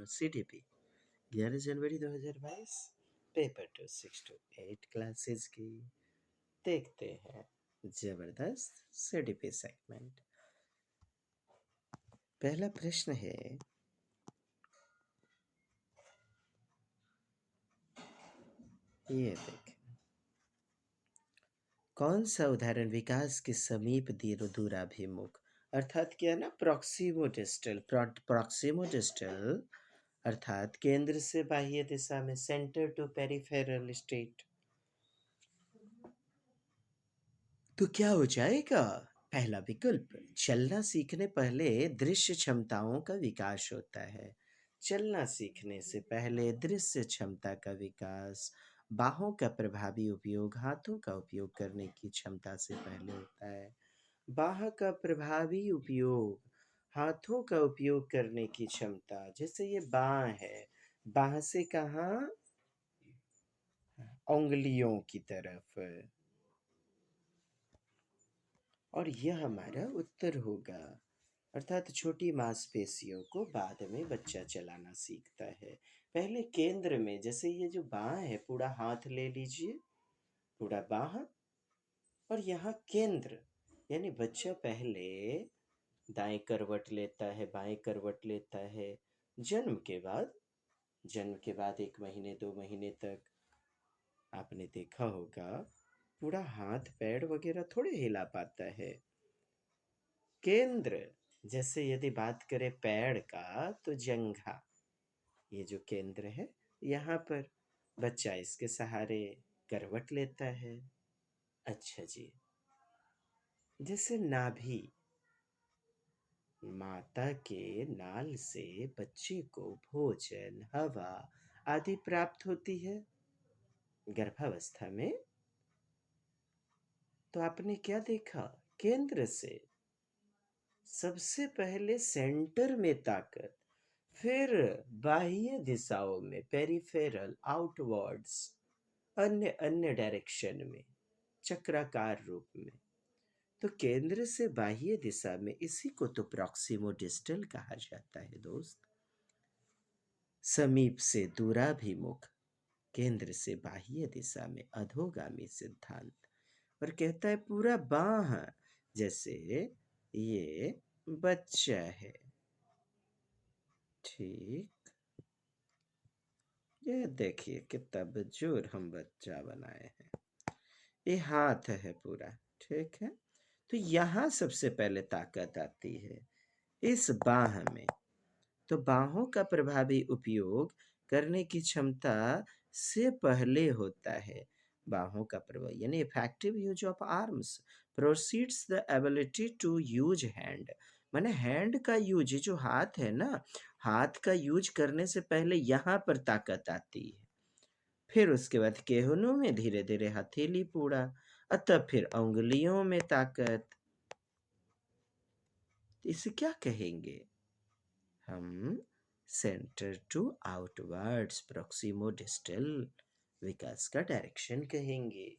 CDP 11 January 2022 paper 2 6 to 8 classes की देखते हैं जबरदस्त CDP सेगमेंट। पहला प्रश्न है, ये देखें, कौन सा उदाहरण विकास के समीप दूराभिमुख अर्थात क्या ना प्रॉक्सिमोडिस्टल अर्थात केंद्र से बाह्य दिशा में, सेंटर टू पेरिफेरल स्टेट। तो क्या हो जाएगा? पहला विकल्प, चलना सीखने पहले दृश्य क्षमताओं का विकास होता है। चलना सीखने से पहले दृश्य क्षमता का विकास बाहों का प्रभावी उपयोग हाथों का उपयोग करने की क्षमता से पहले होता है। बाह का प्रभावी उपयोग हाथों का उपयोग करने की क्षमता, जैसे ये बाह है, बाह से कहाँ? उंगलियों की तरफ, और यह हमारा उत्तर होगा। अर्थात छोटी मांसपेशियों को बाद में बच्चा चलाना सीखता है। पहले केंद्र में, जैसे ये जो बाह है, पूरा हाथ ले लीजिए, पूरा बाह, और यहाँ केंद्र, यानी बच्चा पहले दाएं करवट लेता है, बाएं करवट लेता है। जन्म के बाद 1 महीने 2 महीने तक आपने देखा होगा पूरा हाथ पैर वगैरह थोड़े हिला पाता है। केंद्र, जैसे यदि बात करें पैर का, तो जंघा, ये जो केंद्र है, यहाँ पर बच्चा इसके सहारे करवट लेता है। अच्छा जी, जैसे नाभि, माता के नाल से बच्चे को भोजन, हवा आदि प्राप्त होती है गर्भावस्था में। तो आपने क्या देखा? केंद्र से सबसे पहले सेंटर में ताकत, फिर बाह्य दिशाओं में पेरिफेरल, आउटवर्ड्स, अन्य अन्य डायरेक्शन में, चक्राकार रूप में। तो केंद्र से बाह्य दिशा में, इसी को तो प्रॉक्सिमोडिस्टल कहा जाता है दोस्त। समीप से दूराभिमुख, केंद्र से बाह्य दिशा में अधोगामी सिद्धांत। और कहता है पूरा बाह, जैसे ये बच्चा है, ठीक, ये देखिए कितना बेजोर हम बच्चा बनाए हैं। ये हाथ है पूरा, ठीक है। तो यहाँ सबसे पहले ताकत आती है इस बाह में। तो बाहों का प्रभावी उपयोग करने की क्षमता से पहले होता है। बाहों का प्रभाव यानी effective use of arms proceeds the ability to use hand. माने हैंड का यूज, जो हाथ है ना, हाथ का यूज करने से पहले यहाँ पर ताकत आती है। फिर उसके बाद केहनों में धीरे धीरे हथेली पूरा, अतः फिर उंगलियों में ताकत। इसे क्या कहेंगे हम? सेंटर टू आउटवर्ड्स प्रॉक्सिमोडिस्टल विकास का डायरेक्शन कहेंगे।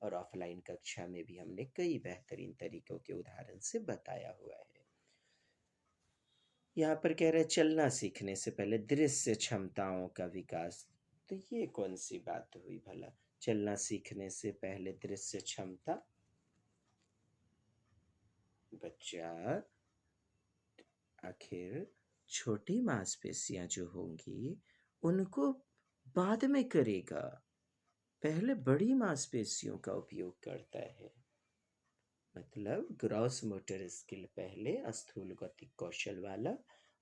और ऑफलाइन कक्षा में भी हमने कई बेहतरीन तरीकों के उदाहरण से बताया हुआ है। यहाँ पर कह रहे हैं चलना सीखने से पहले दृश्य क्षमताओं का विकास। तो ये कौन सी बात हुई भला? चलना सीखने से पहले दृश्य क्षमता, बच्चा आखिर छोटी मांसपेशियां जो होंगी उनको बाद में करेगा, पहले बड़ी मांसपेशियों का उपयोग करता है। मतलब ग्रॉस मोटर स्किल पहले, स्थूल गतिक कौशल वाला,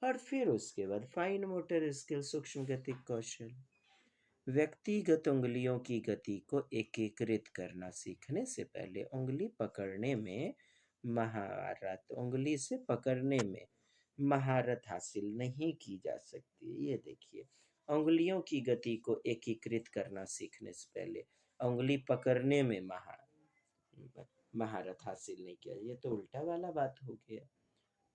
और फिर उसके बाद फाइन मोटर स्किल, सूक्ष्म गतिक कौशल। व्यक्तिगत उंगलियों की गति को एकीकृत करना सीखने से पहले उंगली पकड़ने में महारत, उंगली से पकड़ने में महारत हासिल नहीं की जा सकती। ये देखिए, उंगलियों की गति को एकीकृत करना सीखने से पहले उंगली पकड़ने में महारत हासिल नहीं किया। ये तो उल्टा वाला बात हो गया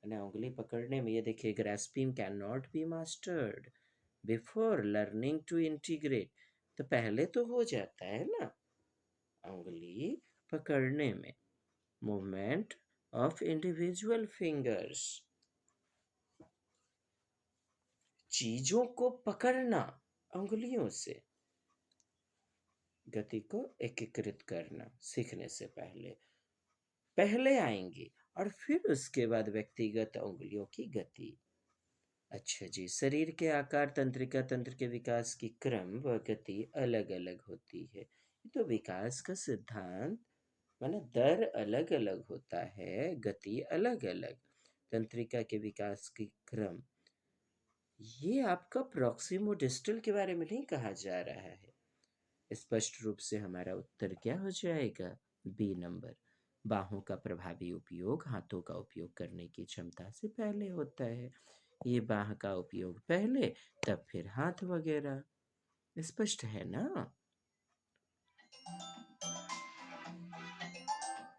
ना। उंगली पकड़ने में, ये देखिए, grasping can not be mastered before learning to integrate. तो पहले तो हो जाता है ना उंगली पकड़ने में, मूवमेंट ऑफ इंडिविजुअल फिंगर्स। चीजों को पकड़ना अंगुलियों से, गति को एकीकृत करना सीखने से पहले पहले आएंगी, और फिर उसके बाद व्यक्तिगत अंगुलियों की गति। अच्छा जी, शरीर के आकार, तंत्रिका तंत्र के विकास की क्रम व गति अलग अलग होती है। ये तो विकास का सिद्धांत, माने दर अलग अलग होता है, गति अलग अलग, तंत्रिका के विकास की क्रम। ये आपका प्रॉक्सिमो डिस्टल के बारे में नहीं कहा जा रहा है। स्पष्ट रूप से हमारा उत्तर क्या हो जाएगा? B number. बाहों का प्रभावी उपयोग हाथों का उपयोग करने की क्षमता से पहले होता है। ये बाह का उपयोग पहले, तब फिर हाथ वगैरह। स्पष्ट है ना?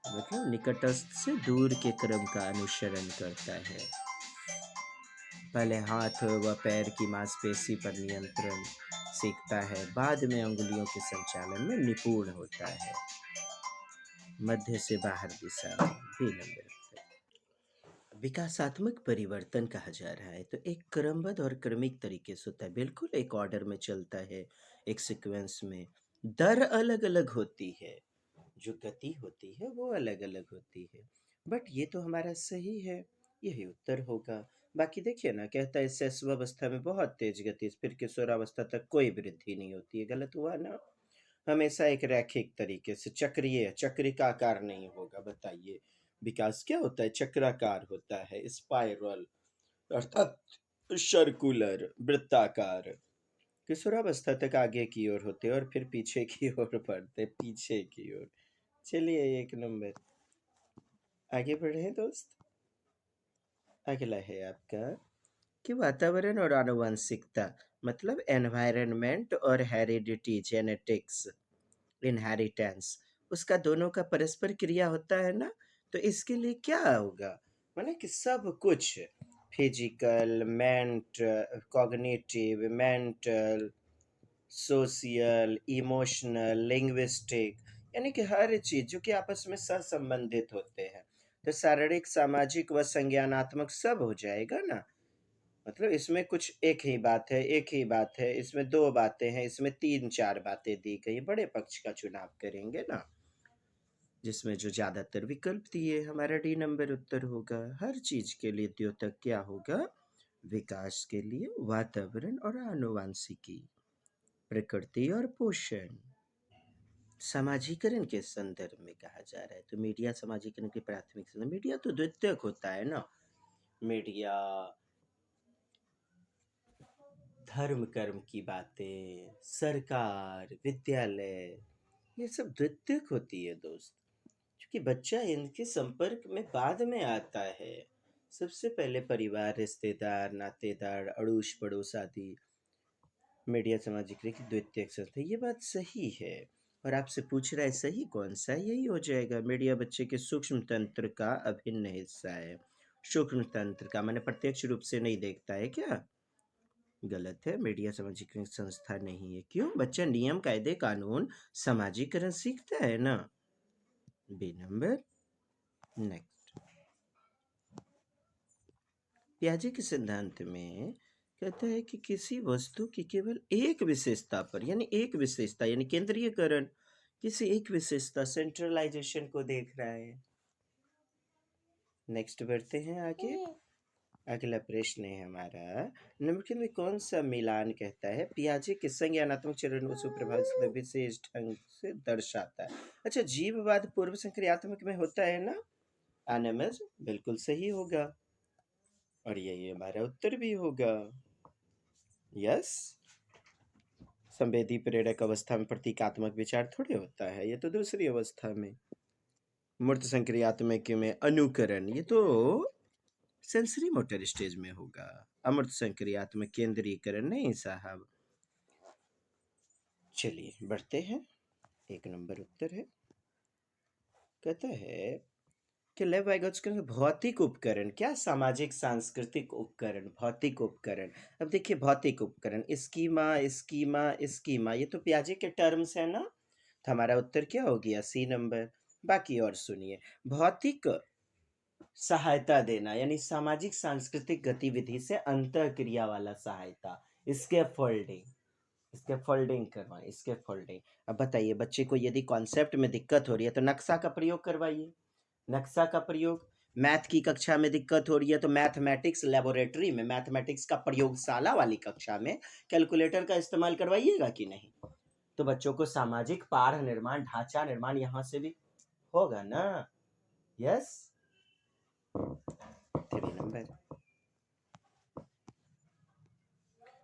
मतलब निकटस्थ से दूर के क्रम का अनुसरण करता है। पहले हाथ व पैर की मांसपेशी पर नियंत्रण सीखता है, बाद में अंगुलियों के संचालन में निपुण होता है। मध्य से बाहर दिशा में। B number. विकासात्मक परिवर्तन कहा जा रहा है तो एक क्रमबद्ध और क्रमिक तरीके से होता है, बिल्कुल एक ऑर्डर में चलता है, एक सीक्वेंस में। दर अलग अलग होती है, जो गति होती है वो अलग अलग होती है। बट ये तो हमारा सही है, यही उत्तर होगा। बाकी देखिए ना, कहता है शैशवावस्था में बहुत तेज गति, फिर किशोरावस्था तक कोई वृद्धि नहीं होती है। गलत हुआ ना? हमेशा एक रैखिक तरीके से चक्रीय, चक्रिकाकार नहीं होगा। बताइए, विकास क्या होता है? चक्राकार होता है, स्पाइरल, अर्थात सर्कुलर, वृत्ताकार। किशोरावस्था तक आगे की ओर होते और फिर पीछे की ओर बढ़ते, पीछे की ओर। चलिए, एक नंबर। आगे बढ़े दोस्त। अगला है आपका कि वातावरण और आनुवंशिकता, मतलब एनवायरनमेंट और हेरिडिटी, जेनेटिक्स, इनहेरिटेंस, उसका दोनों का परस्पर क्रिया होता है ना। तो इसके लिए क्या होगा? माने कि सब कुछ, physical, cognitive, mental, social, emotional, linguistic, यानी कि हर चीज जो कि आपस में सहसंबंधित होते हैं। तो शारीरिक, सामाजिक व संज्ञानात्मक सब हो जाएगा ना। मतलब इसमें कुछ एक ही बात है, एक ही बात है, इसमें दो बातें हैं, इसमें तीन चार बातें दी गई। बड़े पक्ष का चुनाव करेंगे ना, जिसमें जो ज्यादातर विकल्प दिए, हमारा डी नंबर उत्तर होगा। हर चीज के लिए द्योतक क्या होगा? विकास के लिए वातावरण और आनुवांशिकी, प्रकृति और पोषण। समाजीकरण के संदर्भ में कहा जा रहा है तो मीडिया समाजीकरण के प्राथमिक संदर्भ, मीडिया तो द्वितीयक होता है ना। मीडिया, धर्म कर्म की बातें, सरकार, विद्यालय, ये सब द्वितीयक होती है दोस्त। क्योंकि बच्चा इनके संपर्क में बाद में आता है। सबसे पहले परिवार, रिश्तेदार, नातेदार, अड़ोस पड़ोस आदि। मीडिया सामाजिक की द्वितीयक संस्था, ये बात सही है। और आपसे पूछ रहा है सही कौन सा है? यही हो जाएगा। मीडिया बच्चे के सूक्ष्म तंत्र का अभिन्न हिस्सा है। सूक्ष्म तंत्र का माने प्रत्यक्ष रूप से नहीं देखता है क्या? गलत है, मीडिया सामाजिकरण संस्था नहीं है। क्यों? बच्चा नियम, कायदे, कानून, सामाजिकरण सीखता है ना। B number. नेक्स्ट, पियाजे के सिद्धांत में कहता है कि किसी वस्तु की केवल एक विशेषता पर, यानी एक विशेषता यानी केंद्रीयकरण, किसी एक विशेषता, सेंट्रलाइजेशन को देख रहा है। नेक्स्ट बढ़ते हैं आगे। अगला प्रश्न है हमारा, निम्नलिखित में कौन सा मिलान कहता है पियाजे के संज्ञानात्मक चरण को सुप्रभावित से विशेष ढंग से दर्शाता है? अच्छा, जीववाद पूर्व संक्रियात्मक में होता है ना। एनिमल्स बिल्कुल सही होगा, और यही हमारा उत्तर भी होगा। यस, संवेदी प्रेरक अवस्था में प्रतीकात्मक विचार थोड़े होता है, ये तो दूसरी अवस्था में। मूर्त संक्रियात्मक में अनुकरण, ये तो सेंसरी मोटर स्टेज में होगा। अमूर्त संक्रियात्मक केंद्रीकरण नहीं साहब। चलिए बढ़ते हैं, एक नंबर उत्तर है। कहता है कि लेव वाइगोत्स्की के भौतिक उपकरण, क्या? सामाजिक सांस्कृतिक उपकरण, भौतिक उपकरण। अब देखिए, भौतिक उपकरण, स्कीमा, स्कीमा, स्कीमा, ये तो पियाजे के टर्म्स है ना। तो हमारा उत्तर क्या हो गया? C number. बाकी और सुनिए, भौतिक सहायता देना यानी सामाजिक सांस्कृतिक गतिविधि से अंतः क्रिया वाला सहायता, स्कैफोल्डिंग करवाएं, स्कैफोल्डिंग। अब बताइए, बच्चे को यदि कॉन्सेप्ट में दिक्कत हो रही है तो नक्शा का प्रयोग करवाइए, नक्शा का प्रयोग। मैथ की कक्षा में दिक्कत हो रही है तो मैथमेटिक्स लेबोरेटरी में, मैथमेटिक्स का प्रयोगशाला वाली कक्षा में कैलकुलेटर का इस्तेमाल करवाइएगा कि नहीं? तो बच्चों को सामाजिक पाठ निर्माण, ढांचा निर्माण यहाँ से भी होगा ना। Yes, 3 number.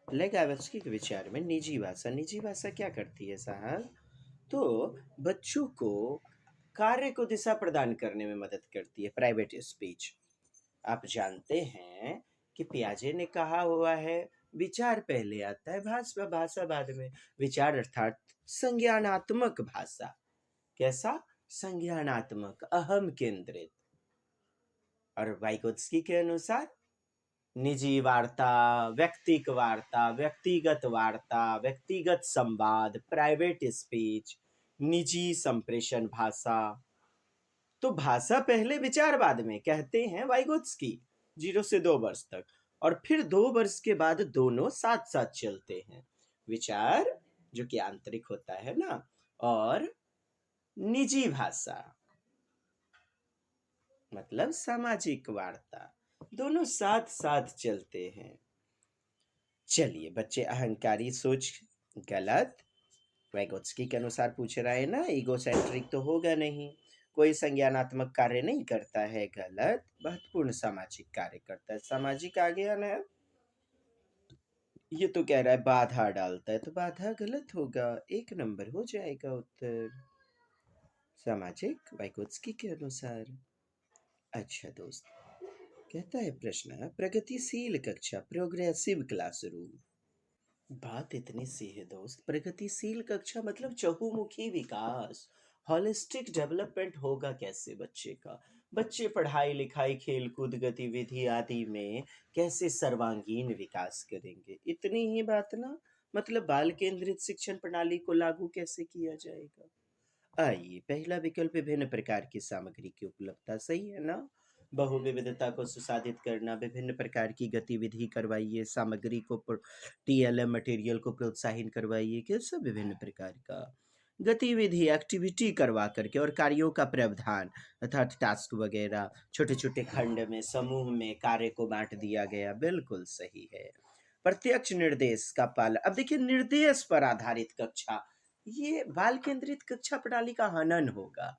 लेगावस्की के विचार में निजी भाषा क्या करती है साहब? तो बच्चों को कार्य को दिशा प्रदान करने में मदद करती है, प्राइवेट स्पीच। आप जानते हैं कि पियाजे ने कहा हुआ है, विचार पहले आता है, भाषा भाषा बाद में। विचार अर्थात संज्ञानात्मक भाषा। कैसा? संज्ञानात्मक, अहम केंद्रित। और वाइगोत्स्की के अनुसार निजी वार्ता, व्यक्तिगत वार्ता, व्यक्तिगत संवाद, प्राइवेट स्पीच, निजी संप्रेषण भाषा। तो भाषा पहले, विचार बाद में, कहते हैं वाइगोत्स्की। 0 से 2 वर्ष तक, और फिर 2 वर्ष के बाद दोनों साथ साथ चलते हैं। विचार जो कि आंतरिक होता है ना, और निजी भाषा मतलब सामाजिक वार्ता, दोनों साथ साथ चलते हैं। चलिए बच्चे, अहंकारी सोच गलत। वैगोत्स्की के अनुसार पूछ रहा है ना, ईगोसेंट्रिक तो होगा नहीं, कोई संज्ञानात्मक कार्य नहीं करता है, गलत। महत्वपूर्ण सामाजिक कार्य करता है, सामाजिक आ गया ना। ये तो कह रहा है बाधा डालता है, तो बाधा गलत होगा, 1 नंबर हो जाएगा उत्तर, सामाजिक, वैगोत्स्की के अनुसार। अच्छा दोस्त, कहता है प्रश्न, प्रगतिशील कक्षा, प्रोग्रेसिव क्लासरूम। बात इतनी सी है दोस्त, प्रगतिशील कक्षा मतलब चहुमुखी विकास, हॉलिस्टिक डेवलपमेंट होगा कैसे बच्चे का? बच्चे पढ़ाई लिखाई, खेल कूद, गतिविधि आदि में कैसे सर्वांगीण विकास करेंगे? इतनी ही बात ना। मतलब बाल केंद्रित शिक्षण प्रणाली को लागू कैसे किया जाएगा? आइए, पहला विकल्प, विभिन्न प्रकार की सामग्री की उपलब्धता, सही है ना। बहुविविधता को सुसाधित करना, विभिन्न प्रकार की गतिविधि करवाइए, सामग्री को टीएलएम मटेरियल को प्रोत्साहित करवाइए, कैसा विभिन्न प्रकार का गतिविधि, एक्टिविटी करवा करके, और कार्यों का प्रावधान अर्थात टास्क वगैरह, छोटे छोटे खंड में, समूह में कार्य को बांट दिया गया, बिल्कुल सही है। प्रत्यक्ष निर्देश का पालन, अब देखिए, निर्देश पर आधारित कक्षा, ये बाल केंद्रित कक्षा प्रणाली का हनन होगा।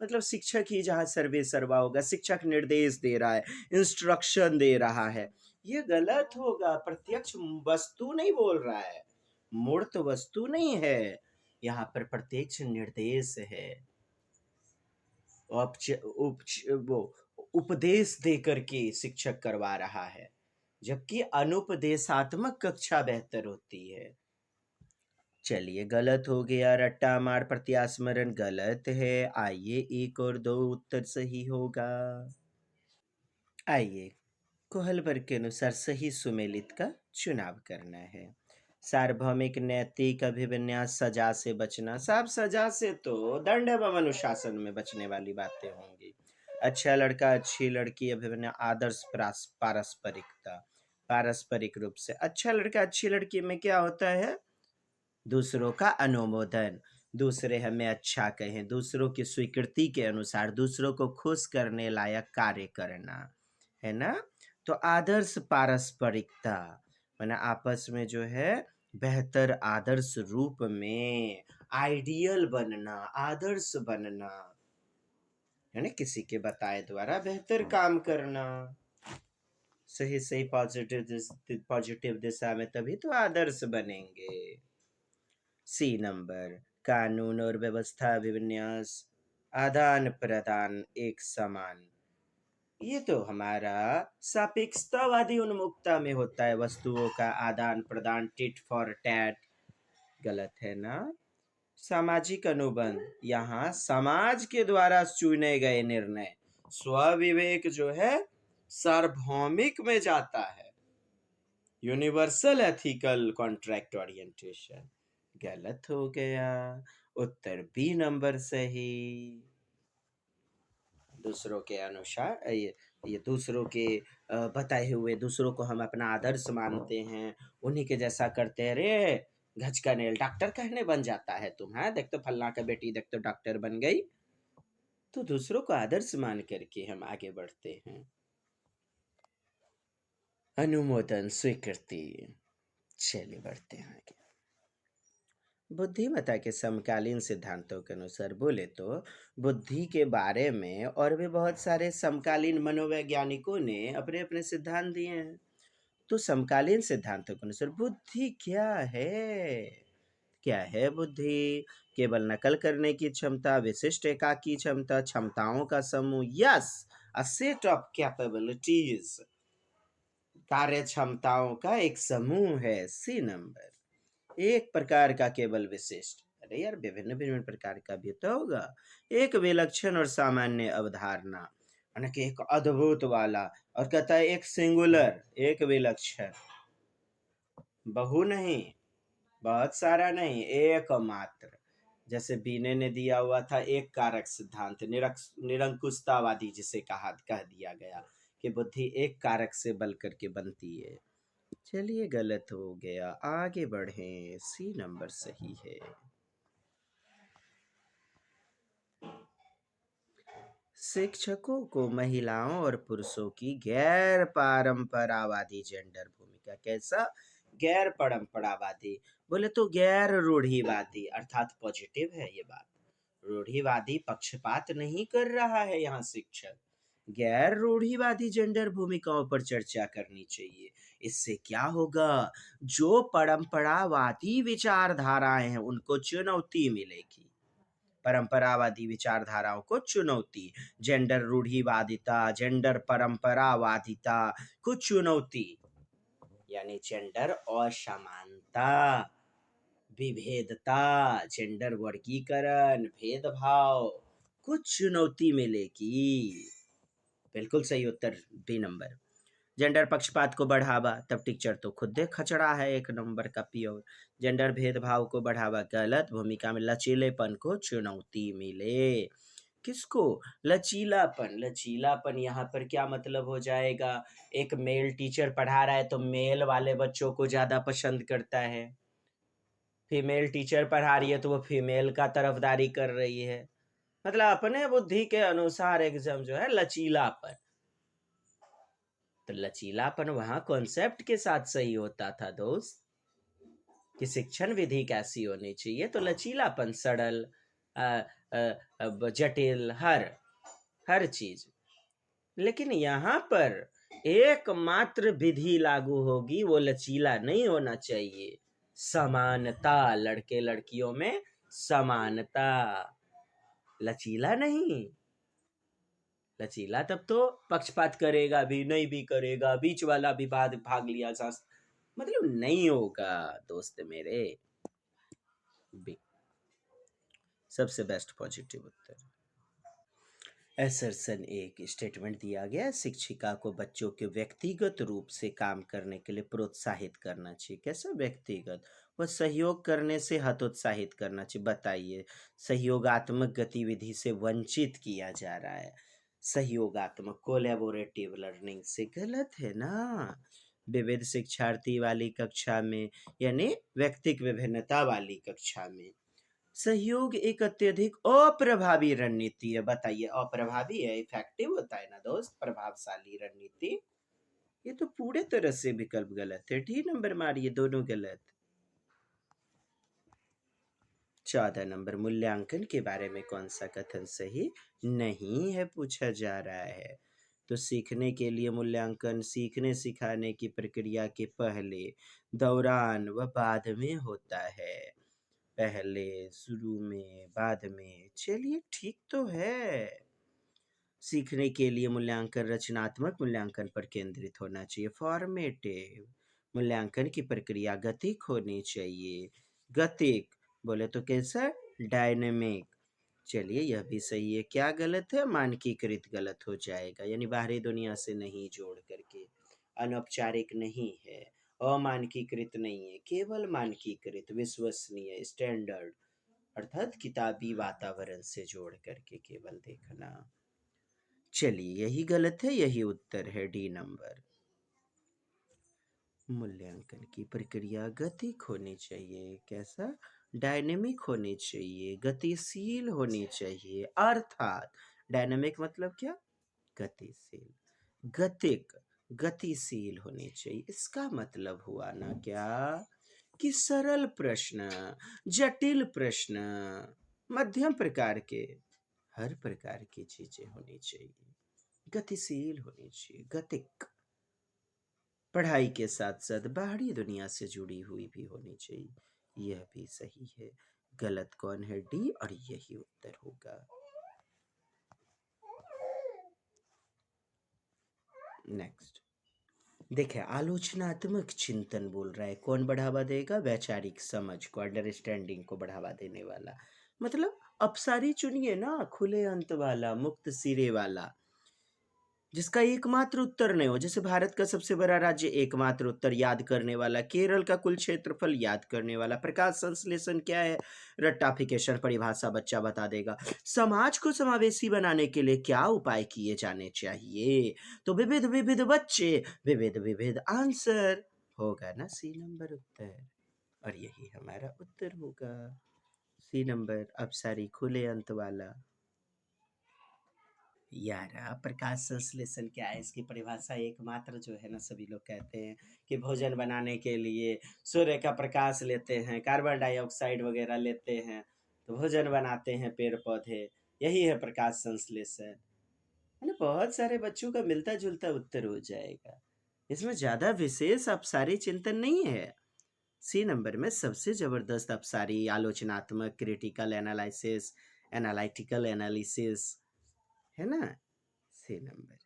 मतलब शिक्षक ही जहाँ सर्वे सर्वा होगा, शिक्षक निर्देश दे रहा है, इंस्ट्रक्शन दे रहा है, ये गलत होगा। प्रत्यक्ष वस्तु नहीं बोल रहा है, मूर्त वस्तु नहीं है, यहाँ पर प्रत्यक्ष निर्देश है। औपच उपच वो उपदेश दे करके शिक्षक करवा रहा है, जबकि अनुपदेशात्मक कक्षा बेहतर होती है। चलिए, गलत हो गया, रट्टा मार प्रत्यास्मरण गलत है। आइए, 1 और 2 उत्तर सही होगा। आइए, कोहलबर्ग के अनुसार सही सुमेलित का चुनाव करना है। सार्वभौमिक नैतिक अभिविन्यास, सजा से बचना। साहब, सजा से तो दंड एवं अनुशासन में बचने वाली बातें होंगी। अच्छा लड़का, अच्छी लड़की, अभिविन्यास, आदर्श पारस्परिकता, पारस्परिक रूप से। अच्छा लड़का, अच्छी लड़की में क्या होता है? दूसरों का अनुमोदन, दूसरे हमें अच्छा कहें, दूसरों की स्वीकृति के अनुसार दूसरों को खुश करने लायक कार्य करना, है ना। तो आदर्श पारस्परिकता माने आपस में जो है बेहतर आदर्श रूप में, आइडियल बनना, आदर्श बनना, है ना, किसी के बताए द्वारा बेहतर काम करना, सही सही पॉजिटिव दिशा में, तभी तो आदर्श बनेंगे। C नंबर, कानून और व्यवस्था अभिविन्यास, आदान प्रदान एक समान। ये तो हमारा सापेक्षतावादी उन्मुखता में होता है, वस्तुओं का आदान प्रदान, टिट फॉर टैट, गलत है ना। सामाजिक अनुबंध, यहाँ समाज के द्वारा चुने गए निर्णय, स्वविवेक जो है सार्वभौमिक में जाता है, यूनिवर्सल एथिकल कॉन्ट्रैक्ट ओरिएंटेशन, गलत हो गया। उत्तर B नंबर सही। दूसरों के अनुसार ये दूसरों के बताए हुए, दूसरों को हम अपना आदर्श मानते हैं, उन्हीं के जैसा करते हैं। रे घच का नेल डॉक्टर कहने बन जाता है तुम, है देख तो फल्ला का बेटी, देख तो डॉक्टर बन गई। तो दूसरों को आदर्श मान करके हम आगे बढ़ते हैं। अनुमोदन स्वीकृति। चलिए बढ़ते हैं आगे। बुद्धिमत्ता के समकालीन सिद्धांतों के अनुसार बोले तो बुद्धि के बारे में और भी बहुत सारे समकालीन मनोवैज्ञानिकों ने अपने अपने सिद्धांत दिए हैं। तो समकालीन सिद्धांतों के अनुसार बुद्धि क्या है? क्या है बुद्धि? केवल नकल करने की क्षमता, विशिष्ट एकाकी क्षमता, क्षमताओं का समूह। Yes, a set of capabilities, कार्य क्षमताओं का एक समूह है। C number. एक प्रकार का केवल विशिष्ट, अरे यार विभिन्न विभिन्न प्रकार का भी तो होगा। एक विलक्षण और सामान्य अवधारणा, यानी कि एक अद्भुत वाला। और कहता है एक सिंगुलर, एक विलक्षण, बहु नहीं, बहुत सारा नहीं, एकमात्र। जैसे बीने ने दिया हुआ था एक कारक सिद्धांत, निरंकुशतावादी जिसे कह दिया गया कि बुद्धि एक कारक से बल करके बनती है। चलिए गलत हो गया, आगे बढ़ें। सी नंबर सही है। शिक्षकों को महिलाओं और पुरुषों की गैर परंपरावादी जेंडर भूमिका। कैसा? गैर परंपरावादी, बोले तो गैर रूढ़िवादी, अर्थात पॉजिटिव है ये बात। रूढ़िवादी पक्षपात नहीं कर रहा है यहाँ शिक्षक। गैर रूढ़िवादी जेंडर भूमिकाओं पर चर्चा करनी चाहिए। इससे क्या होगा? जो परंपरावादी विचारधाराएं हैं उनको चुनौती मिलेगी। परंपरावादी विचारधाराओं को चुनौती, जेंडर रूढ़िवादिता, जेंडर परंपरावादिता को चुनौती, यानी जेंडर असमानता, विभेदता, जेंडर वर्गीकरण, भेदभाव को चुनौती मिलेगी। बिल्कुल सही उत्तर बी नंबर। जेंडर पक्षपात को बढ़ावा, तब टीचर तो खुद खचड़ा है, एक नंबर का प्योर। जेंडर भेदभाव को बढ़ावा, गलत। भूमिका में लचीलेपन को चुनौती मिले। किसको? लचीलापन। लचीलापन यहाँ पर क्या मतलब हो जाएगा? एक मेल टीचर पढ़ा रहा है तो मेल वाले बच्चों को ज्यादा पसंद करता है। फीमेल टीचर पढ़ा रही है तो वो फीमेल का तरफदारी कर रही है। मतलब अपने बुद्धि के अनुसार एग्जाम जो है लचीलापन। तो लचीलापन वहां कॉन्सेप्ट के साथ सही होता था दोस्त, कि शिक्षण विधि कैसी होनी चाहिए। तो लचीलापन, सरल, जटिल, हर चीज। लेकिन यहाँ पर एकमात्र विधि लागू होगी, वो लचीला नहीं होना चाहिए। समानता, लड़के लड़कियों में समानता, लचीला नहीं। लचीला तब तो पक्षपात करेगा भी, नहीं भी करेगा, बीच वाला भी भाग लिया जा, मतलब नहीं होगा दोस्त मेरे। बी सबसे बेस्ट पॉजिटिव उत्तर। एसरसन एक स्टेटमेंट दिया गया, शिक्षिका को बच्चों के व्यक्तिगत रूप से काम करने के लिए प्रोत्साहित करना चाहिए। कैसे व्यक्तिगत? वह सहयोग करने से हतोत्साहित करना चाहिए। बताइए, सहयोगात्मक गतिविधि से वंचित किया जा रहा है। सहयोगात्मक, कोलैबोरेटिव लर्निंग से गलत है ना। विविध शिक्षार्थी वाली कक्षा में, यानी व्यक्तिक विभिन्नता वाली कक्षा में सहयोग एक अत्यधिक अप्रभावी रणनीति है। बताइए, अप्रभावी है, इफेक्टिव होता है ना दोस्त, प्रभावशाली रणनीति। ये तो पूरे तरह से विकल्प गलत है। डी नंबर मारिए, दोनों गलत। 14 नंबर, मूल्यांकन के बारे में कौन सा कथन सही नहीं है पूछा जा रहा है। तो सीखने के लिए मूल्यांकन सीखने सिखाने की प्रक्रिया के पहले, दौरान व बाद में होता है। पहले, शुरू में, बाद में। चलिए ठीक तो है। सीखने के लिए मूल्यांकन रचनात्मक मूल्यांकन पर केंद्रित होना चाहिए, फॉर्मेटिव। मूल्यांकन की प्रक्रिया गतिक होनी चाहिए। गतिक बोले तो कैसा? डायनेमिक। चलिए यह भी सही है। क्या गलत है? मानकीकृत गलत हो जाएगा, यानी बाहरी दुनिया से नहीं जोड़ करके। अनौपचारिक नहीं है, अमानकीकृत नहीं है, केवल मानकीकृत, विश्वसनीय, स्टैंडर्ड, अर्थात किताबी वातावरण से जोड़ करके केवल देखना। चलिए, यही गलत है, यही उत्तर है डी नंबर। मूल्यांकन की प्रक्रिया गतिक होनी चाहिए। कैसा? डायनेमिक होनी चाहिए, गतिशील होनी चाहिए। अर्थात डायनेमिक मतलब क्या? गतिशील। गतिक, गतिशील होनी चाहिए। इसका मतलब हुआ ना क्या कि सरल प्रश्न, जटिल प्रश्न, मध्यम प्रकार के, हर प्रकार की चीजें होनी चाहिए, गतिशील होनी चाहिए, गतिक। पढ़ाई के साथ साथ बाहरी दुनिया से जुड़ी हुई भी होनी चाहिए। यह भी सही है। गलत कौन है? डी, और यही उत्तर होगा। नेक्स्ट देखिए, आलोचनात्मक चिंतन बोल रहा है। कौन बढ़ावा देगा? वैचारिक समझ को, अंडरस्टैंडिंग को बढ़ावा देने वाला। मतलब अपसारी चुनिए ना, खुले अंत वाला, मुक्त सिरे वाला, जिसका एकमात्र उत्तर नहीं हो। जैसे भारत का सबसे बड़ा राज्य, एकमात्र उत्तर याद करने वाला। केरल का कुल क्षेत्रफल याद करने वाला। प्रकाश संश्लेषण क्या है? रट्टाफिकेशन, परिभाषा बच्चा बता देगा। समाज को समावेशी बनाने के लिए क्या उपाय किए जाने चाहिए? तो विविध विविध बच्चे, विविध विविध आंसर। होगा ना सी नंबर उत्तर, और यही हमारा उत्तर होगा। सी नंबर, अब सारी खुले अंत वाला। यार, प्रकाश संश्लेषण क्या है? इसकी परिभाषा एकमात्र जो है ना, सभी लोग कहते हैं कि भोजन बनाने के लिए सूर्य का प्रकाश लेते हैं, कार्बन डाइऑक्साइड वगैरह लेते हैं, तो भोजन बनाते हैं पेड़ पौधे। यही है प्रकाश संश्लेषण, है ना। बहुत सारे बच्चों का मिलता जुलता उत्तर हो जाएगा। इसमें ज्यादा विशेष अपसारी चिंतन नहीं है। सी नंबर में सबसे जबरदस्त अपसारी, आलोचनात्मक, क्रिटिकल एनालिसिस, एनालिटिकल एनालिसिस, है ना। सी नंबर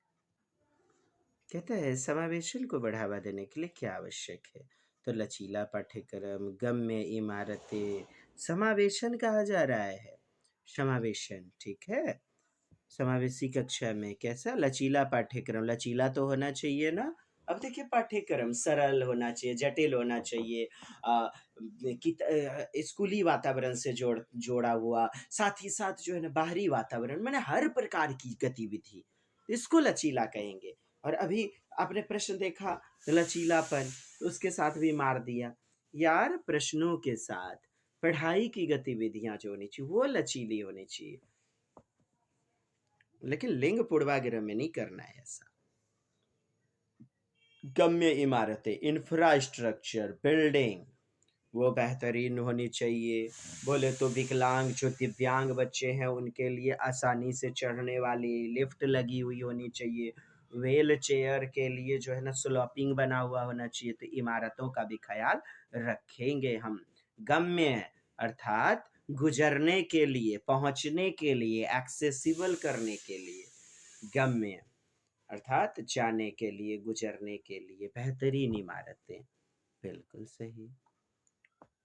कहता है समावेशन को बढ़ावा देने के लिए क्या आवश्यक है? तो लचीला पाठ्यक्रम, गम्य इमारतें, समावेशन कहा जा रहा है। समावेशन, ठीक है। समावेशी कक्षा में कैसा? लचीला पाठ्यक्रम। लचीला तो होना चाहिए ना। अब देखिए, पाठ्यक्रम सरल होना चाहिए, जटिल होना चाहिए, स्कूली वातावरण से जोड़ा हुआ, साथ ही साथ जो है ना बाहरी वातावरण, मैंने हर प्रकार की गतिविधि, इसको लचीला कहेंगे। और अभी आपने प्रश्न देखा, लचीलापन, उसके साथ भी मार दिया। यार, प्रश्नों के साथ पढ़ाई की गतिविधियां जो होनी चाहिए वो लचीली होनी चाहिए, लेकिन लिंग पूर्वाग्रह में नहीं करना है ऐसा। गम्य इमारतें, इंफ्रास्ट्रक्चर, बिल्डिंग, वो बेहतरीन होनी चाहिए। बोले तो विकलांग, जो दिव्यांग बच्चे हैं, उनके लिए आसानी से चढ़ने वाली लिफ्ट लगी हुई होनी चाहिए। व्हील चेयर के लिए जो है ना स्लॉपिंग बना हुआ होना चाहिए। तो इमारतों का भी ख्याल रखेंगे हम। गम्य अर्थात गुजरने के लिए, पहुंचने के लिए, एक्सेसिबल करने के लिए। गम्य अर्थात जाने के लिए, गुजरने के लिए, बेहतरीन इमारतें। बिल्कुल सही।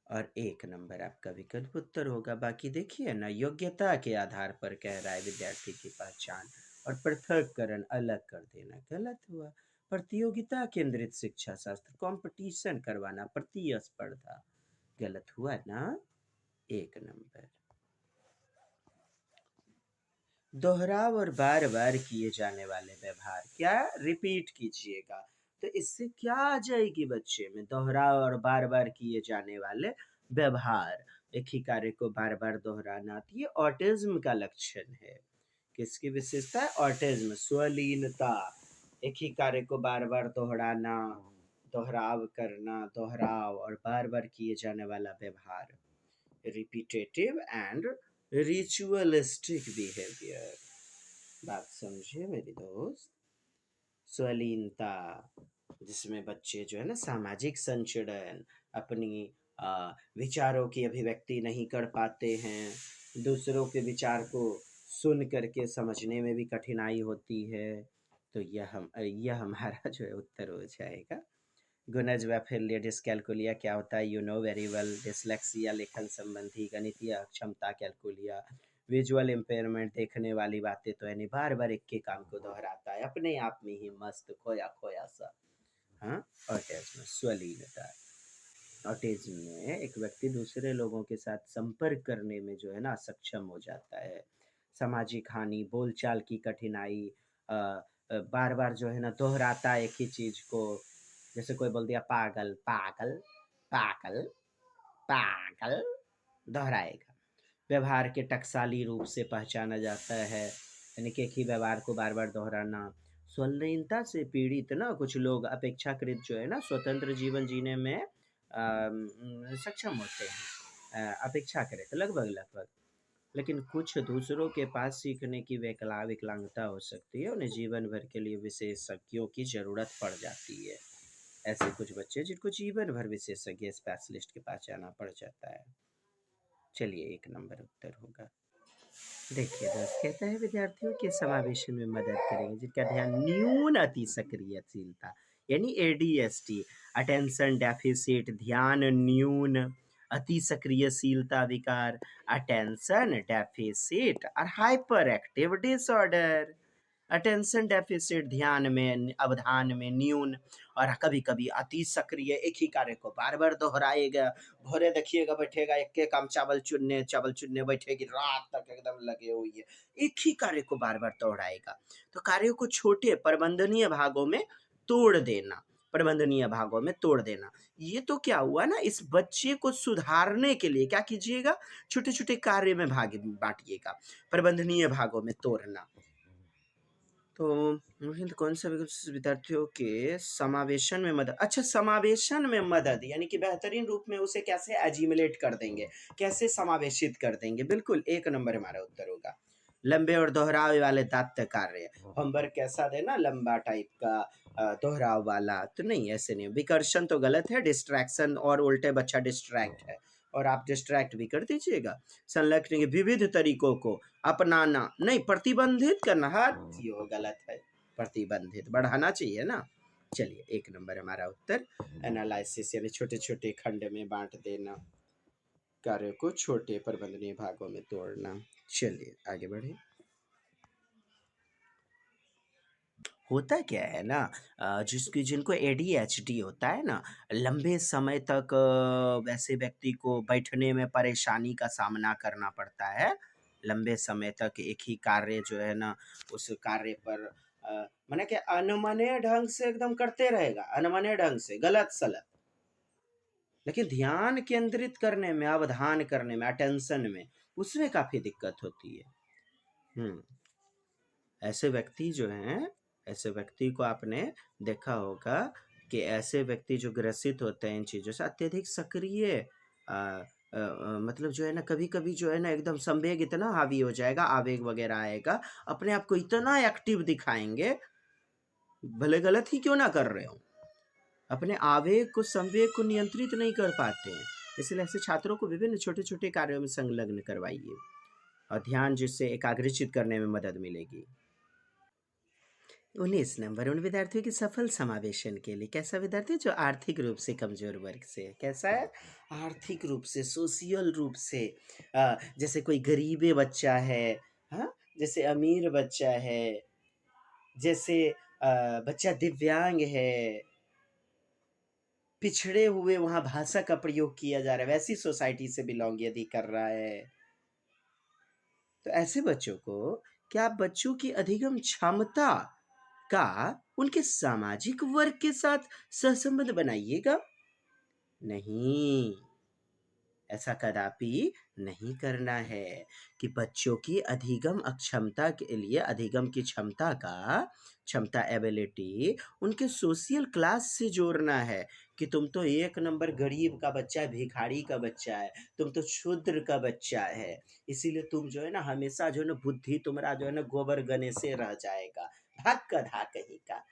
और एक नंबर आपका विकल्प उत्तर होगा। बाकी देखिए ना, योग्यता के आधार पर कह रहा है विद्यार्थी की पहचान और पृथक्करण अलग कर देना, गलत हुआ। प्रतियोगिता केंद्रित शिक्षा शास्त्र, कंपटीशन करवाना, प्रतिस्पर्धा, गलत हुआ ना। एक नंबर। दोहराव और बार बार किए जाने वाले व्यवहार, क्या? रिपीट कीजिएगा। तो इससे क्या आ जाएगी बच्चे में? दोहराव और बार बार किए जाने वाले व्यवहार, एक ही कार्य को बार बार दोहराना, तो ये ऑटिज्म का लक्षण है। किसकी विशेषता है? ऑटिज्म, स्वलीनता। एक ही कार्य को बार बार दोहराना, दोहराव करना, दोहराव और बार बार किए जाने वाला व्यवहार, रिपीटेटिव एंड रिचुअलिस्टिक बिहेवियर। बात समझे मेरी दोस्त। स्वलीनता, जिसमें बच्चे जो है ना सामाजिक संचरण, अपनी विचारों की अभिव्यक्ति नहीं कर पाते हैं, दूसरों के विचार को सुन करके समझने में भी कठिनाई होती है। तो यह हमारा जो है उत्तर हो जाएगा। गुनज व फिर डिसकैलकुलिया क्या होता है? You know very well. Dyslexia, लेखन संबंधी, गणितीय अक्षमता, कैलकुलिया, विजुअल इम्पेयरमेंट, देखने वाली बातें, तो यानी बार बार एक के काम को दोहराता है, अपने आप में ही मस्त खोया खोया सा। हाँ। ऑटिज्म, स्वलीनता। ऑटिज्म में एक व्यक्ति दूसरे लोगों के साथ संपर्क करने में जो है ना सक्षम हो जाता है। सामाजिक हानि, बोलचाल की कठिनाई, बार बार जो है ना दोहराता है एक ही चीज को। जैसे कोई बोल दिया पागल पागल पागल पागल, दोहराएगा। व्यवहार के टकसाली रूप से पहचाना जाता है, यानी कि एक ही व्यवहार को बार बार दोहराना। संलीनता से पीड़ित ना कुछ लोग अपेक्षाकृत जो है ना स्वतंत्र जीवन जीने में सक्षम होते हैं, अपेक्षाकृत लगभग लगभग। लेकिन कुछ दूसरों के पास सीखने की विकलांगता हो सकती है, उन्हें जीवन भर के लिए विशेषज्ञों की ज़रूरत पड़ जाती है। ऐसे कुछ बच्चे जिनको जीवन भर विशेषज्ञ स्पेशलिस्ट के पास जाना पड़ जाता है। चलिए 1 नंबर उत्तर होगा। देखिए दोस्त, कहता है विद्यार्थियों के समावेशन में मदद करेंगे जिनका ध्यान न्यून अति सक्रियशीलता, यानी एडीएसटी, अटेंशन डेफिसिट ध्यान न्यून अति सक्रियशीलता विकार, अटेंशन डेफिसिट और hyper active disorder. Attention deficit ध्यान में अवधान में न्यून और कभी कभी अति सक्रिय, एक ही कार्य को बार बार दोहराएगा। भोरे देखिएगा बैठेगा एक के काम चावल चुनने बैठेगी रात तक एकदम लगे हुई है, एक ही कार्य को बार बार दोहराएगा। तो कार्यों को छोटे प्रबंधनीय भागों में तोड़ देना, प्रबंधनीय भागों में तोड़ देना। ये तो क्या हुआ ना, इस बच्चे को सुधारने के लिए क्या कीजिएगा, छोटे छोटे कार्य में भाग बांटिएगा, प्रबंधनीय भागों में तोड़ना। तो मोहित कौन सा विद्यार्थियों के समावेशन में मदद, अच्छा समावेशन में मदद यानी कि बेहतरीन रूप में उसे कैसे एजिमुलेट कर देंगे, कैसे समावेशित कर देंगे। बिल्कुल 1 नंबर हमारा उत्तर होगा। लंबे और दोहराव वाले दत्त कार्य, होमवर्क कैसा देना, लंबा टाइप का दोहराव वाला तो नहीं, ऐसे नहीं। विकर्षण तो गलत है, डिस्ट्रैक्शन और उल्टे बच्चा डिस्ट्रैक्ट है और आप डिस्ट्रैक्ट भी कर दीजिएगा। संलग्न के विविध तरीकों को अपनाना नहीं, प्रतिबंधित करना, हर ये गलत है, प्रतिबंधित बढ़ाना चाहिए ना। चलिए 1 नंबर हमारा उत्तर। एनालिसिस यानी छोटे छोटे खंड में बांट देना, कार्य को छोटे प्रबंधनीय भागों में तोड़ना। चलिए आगे बढ़े। होता क्या है ना, जिनको एडीएचडी होता है ना, लंबे समय तक वैसे व्यक्ति को बैठने में परेशानी का सामना करना पड़ता है। लंबे समय तक एक ही कार्य जो है ना, उस कार्य पर माने कि अनमने ढंग से एकदम करते रहेगा, अनमने ढंग से गलत सलत। लेकिन ध्यान केंद्रित करने में, अवधान करने में, अटेंशन में, उसमें काफ़ी दिक्कत होती है। ऐसे व्यक्ति जो हैं, ऐसे व्यक्ति को आपने देखा होगा कि ऐसे व्यक्ति जो ग्रसित होते हैं इन चीज़ों से, अत्यधिक सक्रिय मतलब जो है ना, कभी कभी जो है ना एकदम संवेग इतना हावी हो जाएगा, आवेग वगैरह आएगा, अपने आप को इतना एक्टिव दिखाएंगे, भले गलत ही क्यों ना कर रहे हो, अपने आवेग को, संवेग को नियंत्रित नहीं कर पाते हैं। इसलिए ऐसे छात्रों को विभिन्न छोटे छोटे कार्यों में संलग्न करवाइए और ध्यान जिससे एकाग्रचित करने में मदद मिलेगी। 19 नंबर, उन विद्यार्थियों के सफल समावेशन के लिए। कैसा विद्यार्थी, जो आर्थिक रूप से कमजोर वर्ग से है। कैसा है, आर्थिक रूप से, सोशियल रूप से, जैसे कोई गरीबे बच्चा है, हाँ, जैसे अमीर बच्चा है, जैसे बच्चा दिव्यांग है, पिछड़े हुए वहाँ भाषा का प्रयोग किया जा रहा है, वैसी सोसाइटी से बिलोंग यदि कर रहा है, तो ऐसे बच्चों को, क्या आप बच्चों की अधिगम क्षमता का उनके सामाजिक वर्ग के साथ सहसंबंध बनाइएगा? नहीं, ऐसा कदापि नहीं करना है। कि बच्चों की अधिगम अक्षमता के लिए, अधिगम की क्षमता का, क्षमता एबिलिटी उनके सोशल क्लास से जोड़ना है। कि तुम तो 1 नंबर गरीब का बच्चा है, भिखारी का बच्चा है, तुम तो शूद्र का बच्चा है, इसीलिए तुम जो है ना हमेशा जो है ना बुद्धि तुम्हारा जो है ना गोबर गने से रह जाएगा। भाग गधा कहीं का,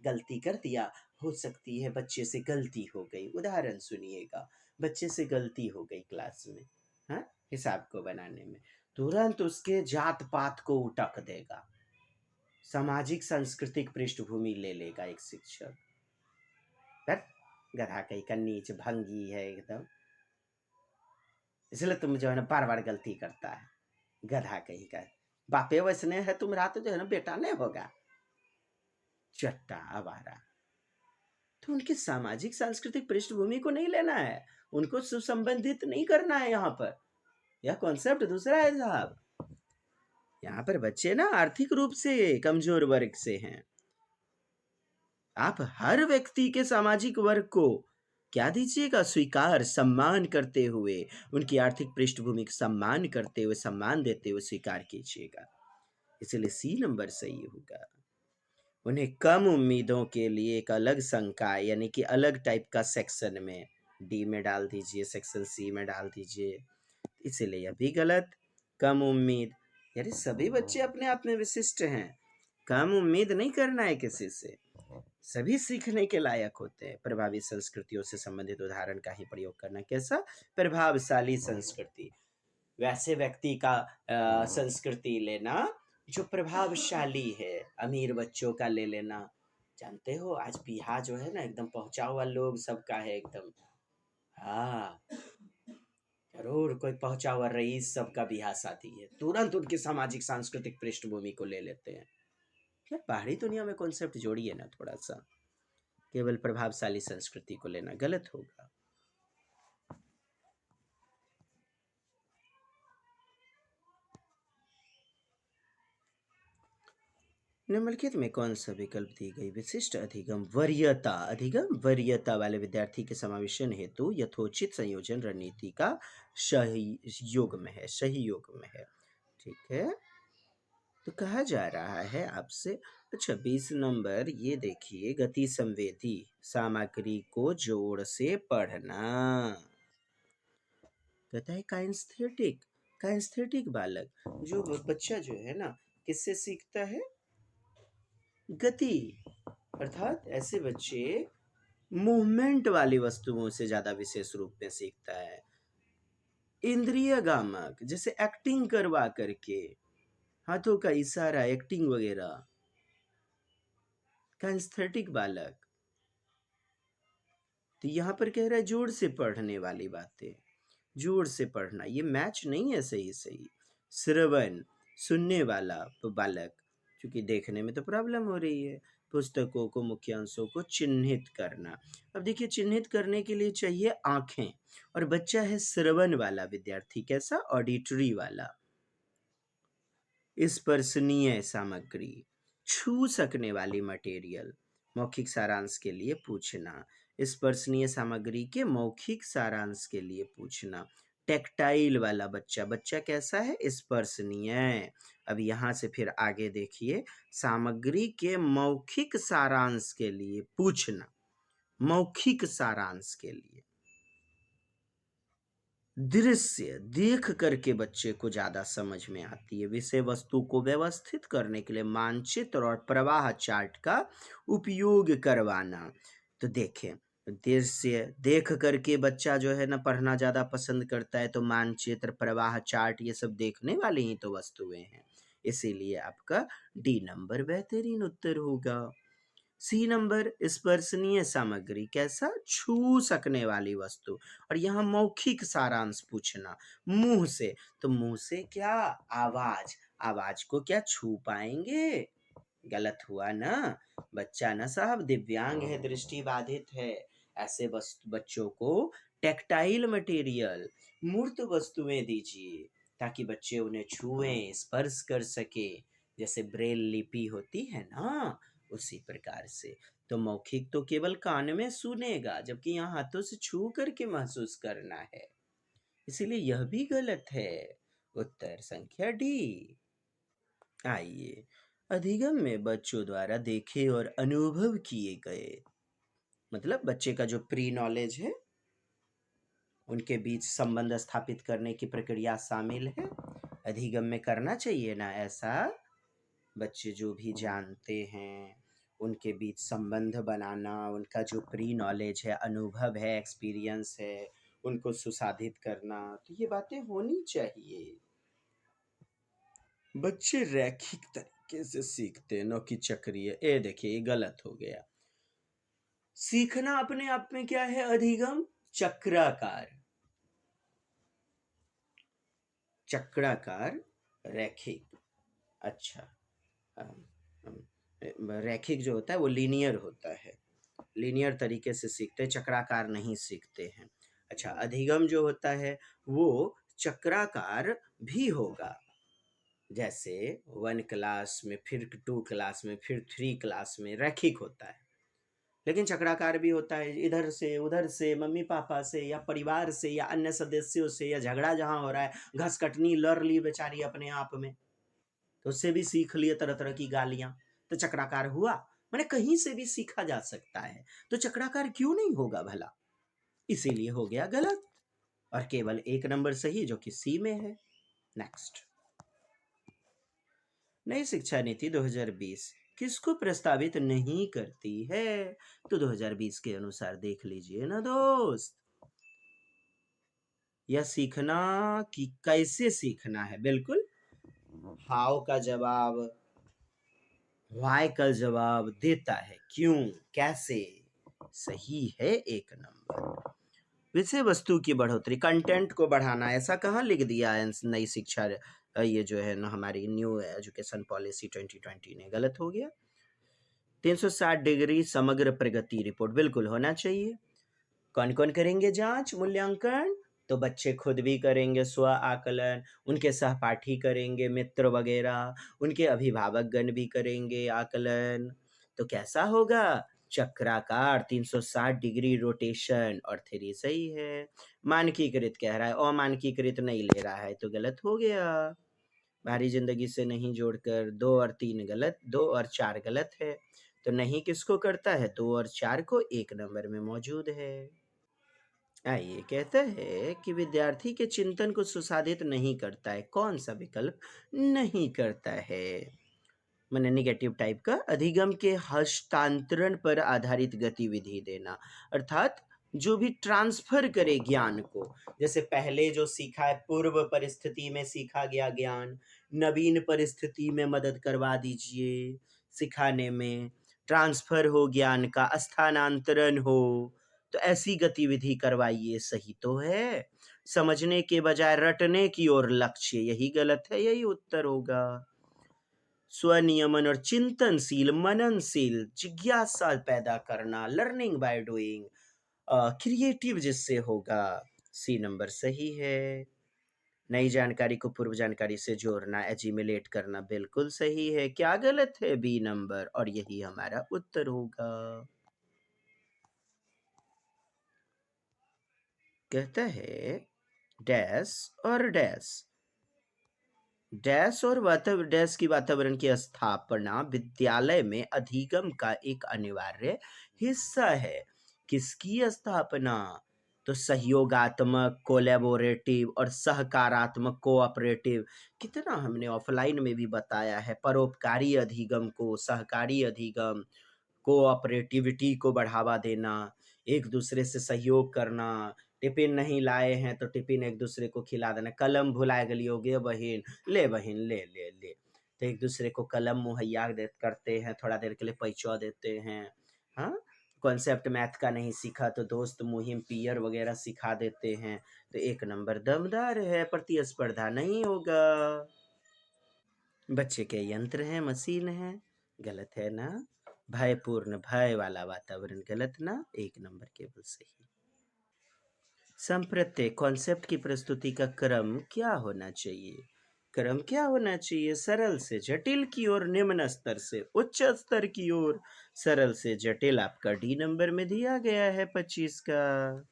गलती कर दिया, हो सकती है बच्चे से गलती हो गई, उदाहरण सुनिएगा, बच्चे से गलती हो गई क्लास में, हाँ, हिसाब को बनाने में, तुरंत उसके जात पात को उटक देगा, सामाजिक सांस्कृतिक पृष्ठभूमि ले लेगा एक शिक्षक। गधा कहीं का नीच भंगी है एकदम, इसलिए तुम जो है ना बार बार गलती करता है, गधा कहीं का, बापे वैसने है तुम्हारा तो जो है ना बेटा नहीं होगा, चट्टा आवारा। तो उनकी सामाजिक सांस्कृतिक पृष्ठभूमि को नहीं लेना है, उनको सुसंबंधित नहीं करना है यहाँ पर, यह कॉन्सेप्ट दूसरा है साहब। यहाँ पर बच्चे ना आर्थिक रूप से कमजोर वर्ग से हैं। आप हर व्यक्ति के सामाजिक वर्ग को क्या दीजिएगा? स्वीकार, सम्मान करते हुए, उनकी आर्थिक पृष्ठभूमि का सम्मान करते हुए, सम्मान देते हुए स्वीकार कीजिएगा। इसलिए सी नंबर सही होगा। उन्हें कम उम्मीदों के लिए एक अलग संकाय यानी कि अलग टाइप का सेक्शन में डी में डाल दीजिए, सेक्शन सी में डाल दीजिए। इसीलिए यह भी गलत। कम उम्मीद, यानी सभी बच्चे अपने आप में विशिष्ट हैं। कम उम्मीद नहीं करना है किसी से, सभी सीखने के लायक होते हैं। प्रभावी संस्कृतियों से संबंधित उदाहरण का ही प्रयोग करना। कैसा? प्रभावशाली संस्कृति, वैसे व्यक्ति का संस्कृति लेना जो प्रभावशाली है। अमीर बच्चों का ले लेना। जानते हो आज बिहार जो है ना एकदम पहुंचा हुआ लोग सबका है एकदम। हाँ, जरूर कोई पहुंचा हुआ रईस सबका बिहार शादी है, तुरंत उनकी सामाजिक सांस्कृतिक पृष्ठभूमि को ले लेते हैं। यार बाहरी दुनिया में कॉन्सेप्ट जोड़िए ना थोड़ा सा। केवल प्रभावशाली संस्कृति को लेना गलत होगा। निम्नलिखित में कौन सा विकल्प दी गई? विशिष्ट अधिगम वरीयता, अधिगम वरीयता वाले विद्यार्थी के समावेशन हेतु यथोचित संयोजन रणनीति का सही योग में है, सही योग में है। ठीक है, तो कहा जा रहा है आपसे। अच्छा 20 नंबर ये देखिए, गति संवेदी सामग्री को जोड़ से पढ़ना। कहता है काइंस्थेटिक, काइंस्थेटिक बालक जो बच्चा जो है ना किससे सीखता है? गति, अर्थात ऐसे बच्चे मूवमेंट वाली वस्तुओं से ज्यादा विशेष रूप में सीखता है। इंद्रिय गामक, जैसे एक्टिंग करवा करके, हाथों का इशारा, एक्टिंग वगैरह। काइंस्थेटिक बालक, तो यहाँ पर कह रहा है जोर से पढ़ने वाली बातें, जोर से पढ़ना, ये मैच नहीं है सही सही। श्रवण, सुनने वाला तो बालक, क्योंकि देखने में तो प्रॉब्लम हो रही है। पुस्तकों को, मुख्य अंशों को चिन्हित करना। अब देखिए चिन्हित करने के लिए चाहिए आंखें, और बच्चा है श्रवण वाला विद्यार्थी। कैसा? ऑडिटरी वाला। स्पर्शनीय सामग्री, छू सकने वाली मटेरियल, मौखिक सारांश के लिए पूछना। स्पर्शनीय सामग्री के मौखिक सारांश के लिए पूछना। टेक्टाइल वाला बच्चा, बच्चा कैसा है? स्पर्शनीय। अब यहाँ से फिर आगे देखिए, सामग्री के मौखिक सारांश के लिए पूछना, मौखिक सारांश के लिए। दृश्य, देख करके बच्चे को ज़्यादा समझ में आती है। विषय वस्तु को व्यवस्थित करने के लिए मानचित्र और प्रवाह चार्ट का उपयोग करवाना। तो देखें, दृश्य देख करके बच्चा जो है ना पढ़ना ज़्यादा पसंद करता है, तो मानचित्र, प्रवाह चार्ट ये सब देखने वाली ही तो वस्तुएं हैं। इसीलिए आपका डी नंबर बेहतरीन उत्तर होगा। सी नंबर स्पर्शनीय सामग्री, कैसा? छू सकने वाली वस्तु। और यहाँ मौखिक सारांश पूछना मुंह से, तो मुंह से क्या? आवाज, आवाज को क्या छू पाएंगे? गलत हुआ ना। बच्चा ना साहब दिव्यांग है, दृष्टि बाधित है। ऐसे बच्चों को टेक्टाइल मटेरियल, मूर्त वस्तुएं दीजिए, ताकि बच्चे उन्हें छुएं, स्पर्श कर सके। जैसे ब्रेल लिपि होती है ना, उसी प्रकार से। तो मौखिक तो केवल कान में सुनेगा, जबकि यहाँ हाथों से छू करके महसूस करना है। इसीलिए यह भी गलत है। उत्तर संख्या डी। आइए, अधिगम में बच्चों द्वारा देखे और अनुभव किए गए, मतलब बच्चे का जो प्री नॉलेज है, उनके बीच संबंध स्थापित करने की प्रक्रिया शामिल है। अधिगम में करना चाहिए ना ऐसा। बच्चे जो भी जानते हैं उनके बीच संबंध बनाना, उनका जो प्री नॉलेज है, अनुभव है, एक्सपीरियंस है, उनको सुसाधित करना, तो ये बातें होनी चाहिए। बच्चे रैखिक तरीके से सीखते हैं, न कि चक्रीय। ए देखिए ये गलत हो गया। सीखना अपने आप में क्या है? अधिगम चक्राकार, चक्राकार रैखिक। अच्छा, रैखिक जो होता है वो लीनियर होता है, लीनियर तरीके से सीखते हैं, चक्राकार नहीं सीखते हैं। अच्छा, अधिगम जो होता है वो चक्राकार भी होगा, जैसे 1 क्लास में, फिर 2 क्लास में, फिर 3 क्लास में रैखिक होता है। लेकिन चक्राकार भी होता है, इधर से उधर से, मम्मी पापा से या परिवार से या अन्य सदस्यों से, या झगड़ा जहाँ हो रहा है, घसकटनी लड़ ली बेचारी अपने आप में, तो उससे भी सीख लिए तरह तरह की गालियां, तो चक्राकार हुआ। मैंने कहीं से भी सीखा जा सकता है, तो चक्राकार क्यों नहीं होगा भला? इसीलिए हो गया गलत, और केवल एक नंबर सही, जो कि सी में है। नेक्स्ट, नई शिक्षा नीति 2020 किसको प्रस्तावित नहीं करती है? तो 2020 के अनुसार देख लीजिए ना दोस्त। यह सीखना कि कैसे सीखना है, बिल्कुल हाउ का जवाब, वाई का जवाब देता है, क्यों, कैसे, सही है एक नंबर। विषय वस्तु की बढ़ोतरी, कंटेंट को बढ़ाना, ऐसा कहाँ लिख दिया है नई शिक्षा, ये जो है ना हमारी न्यू एजुकेशन पॉलिसी 2020 ने, गलत हो गया। 360 डिग्री समग्र प्रगति रिपोर्ट बिल्कुल होना चाहिए। कौन कौन करेंगे जांच मूल्यांकन? तो बच्चे खुद भी करेंगे स्व आकलन, उनके सहपाठी करेंगे, मित्र वगैरह, उनके अभिभावकगण भी करेंगे आकलन। तो कैसा होगा? चक्राकार, 360 डिग्री रोटेशन, और 3 सही है। मानकीकृत कह रहा है, अमानकीकृत नहीं ले रहा है, तो गलत हो गया। भारी जिंदगी से नहीं जोड़कर 2 और 3 गलत, 2 और 4 गलत है। तो नहीं किसको करता है? 2 और 4 को, एक नंबर में मौजूद है। आइए, कहता है कि विद्यार्थी के चिंतन को सुसाधित नहीं करता है, कौन सा विकल्प नहीं करता है? मैंने निगेटिव टाइप का, अधिगम के हस्तांतरण पर आधारित गतिविधि देना, अर्थात जो भी ट्रांसफर करे ज्ञान को, जैसे पहले जो सीखा है पूर्व परिस्थिति में सीखा गया ज्ञान, नवीन परिस्थिति में मदद करवा दीजिए सिखाने में, ट्रांसफर हो ज्ञान का, स्थानांतरण हो, तो ऐसी गतिविधि करवाइए, सही तो है। समझने के बजाय रटने की ओर लक्ष्य, यही गलत है, यही उत्तर होगा। स्वनियमन और चिंतनशील, मननशील, जिज्ञासा पैदा करना, लर्निंग बाय डूइंग, क्रिएटिव जिससे होगा, सी नंबर सही है। नई जानकारी को पूर्व जानकारी से जोड़ना, एजिमिलेट करना, बिल्कुल सही है। क्या गलत है? बी नंबर, और यही हमारा उत्तर होगा। कहता है डैश और डैश, डैश और वातावरण, डैश की वातावरण की स्थापना विद्यालय में अधिगम का एक अनिवार्य हिस्सा है। किसकी स्थापना? तो सहयोगात्मक, कोलैबोरेटिव और सहकारात्मक, कोऑपरेटिव। कितना हमने ऑफलाइन में भी बताया है, परोपकारी अधिगम को, सहकारी अधिगम, कोऑपरेटिविटी को बढ़ावा देना, एक दूसरे से सहयोग करना। टिफिन नहीं लाए हैं तो टिफिन एक दूसरे को खिला देना, कलम भुला गलियो गे बहिन, ले बहिन ले ले ले, तो एक दूसरे को कलम मुहैया करते हैं, थोड़ा देर के लिए पैसा देते हैं। हाँ, कॉन्सेप्ट मैथ का नहीं सीखा तो दोस्त मुहिम पियर वगैरह सिखा देते हैं। तो एक नंबर दमदार है, प्रतिस्पर्धा नहीं होगा। बच्चे के यंत्र हैं, मशीन है, गलत है ना। भयपूर्ण, भय वाला वातावरण, गलत ना, एक नंबर केवल सही। संप्रत्यय कॉन्सेप्ट की प्रस्तुति का क्रम क्या होना चाहिए? क्रम क्या होना चाहिए? सरल से जटिल की ओर, निम्न स्तर से उच्च स्तर की ओर। सरल से जटिल आपका डी नंबर में दिया गया है 25 का।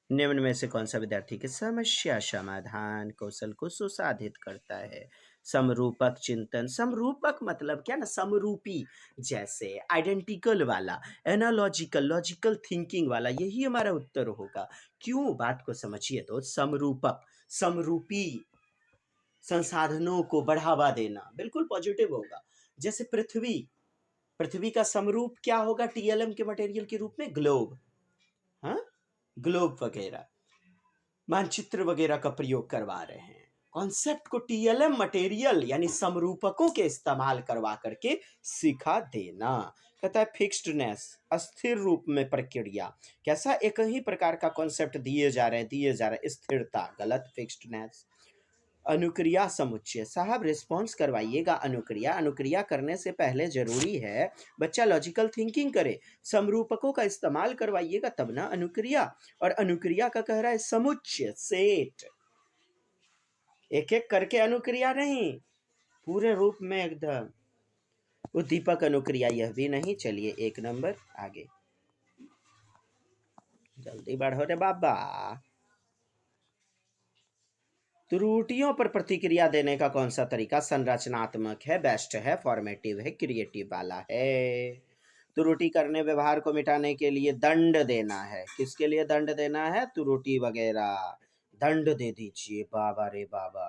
निम्न में से कौन सा विद्यार्थी की समस्या समाधान कौशल को सुसाधित करता है? समरूपक चिंतन, समरूपक मतलब क्या ना, समरूपी, जैसे आइडेंटिकल वाला, एनालॉजिकल, लॉजिकल थिंकिंग वाला, यही हमारा उत्तर होगा। क्यों? बात को समझिए तो, समरूपक, समरूपी संसाधनों को बढ़ावा देना, बिल्कुल पॉजिटिव होगा। जैसे पृथ्वी, पृथ्वी का समरूप क्या होगा टीएलएम के मटेरियल के रूप में? ग्लोब। हाँ, ग्लोब वगैरह, मानचित्र वगैरह का प्रयोग करवा रहे हैं। कॉन्सेप्ट को टीएलएम मटेरियल यानी समरूपकों के इस्तेमाल करवा करके सिखा देना। कहता है फिक्स्डनेस, अस्थिर रूप में प्रक्रिया, कैसा? एक ही प्रकार का कॉन्सेप्ट दिए जा रहे हैं, स्थिरता, गलत, फिक्स्डनेस। अनुक्रिया समुच्चय, साहब रिस्पॉन्स करवाइएगा। अनुक्रिया, अनुक्रिया करने से पहले जरूरी है बच्चा लॉजिकल थिंकिंग करे, समरूपकों का इस्तेमाल करवाइएगा तब ना अनुक्रिया। और अनुक्रिया का कह रहा है समुच्चय, सेट। एक एक करके अनुक्रिया नहीं, पूरे रूप में एकदम। उद्दीपक अनुक्रिया यह भी नहीं। चलिए 1 नंबर आगे, जल्दी बढ़ो रे बाबा। त्रुटियों पर प्रतिक्रिया देने का कौन सा तरीका संरचनात्मक है, बेस्ट है, फॉर्मेटिव है, क्रिएटिव वाला है? त्रुटि करने व्यवहार को मिटाने के लिए दंड देना है। किसके लिए दंड देना है? त्रुटि वगैरह दंड दे दीजिए। बाबा रे बाबा,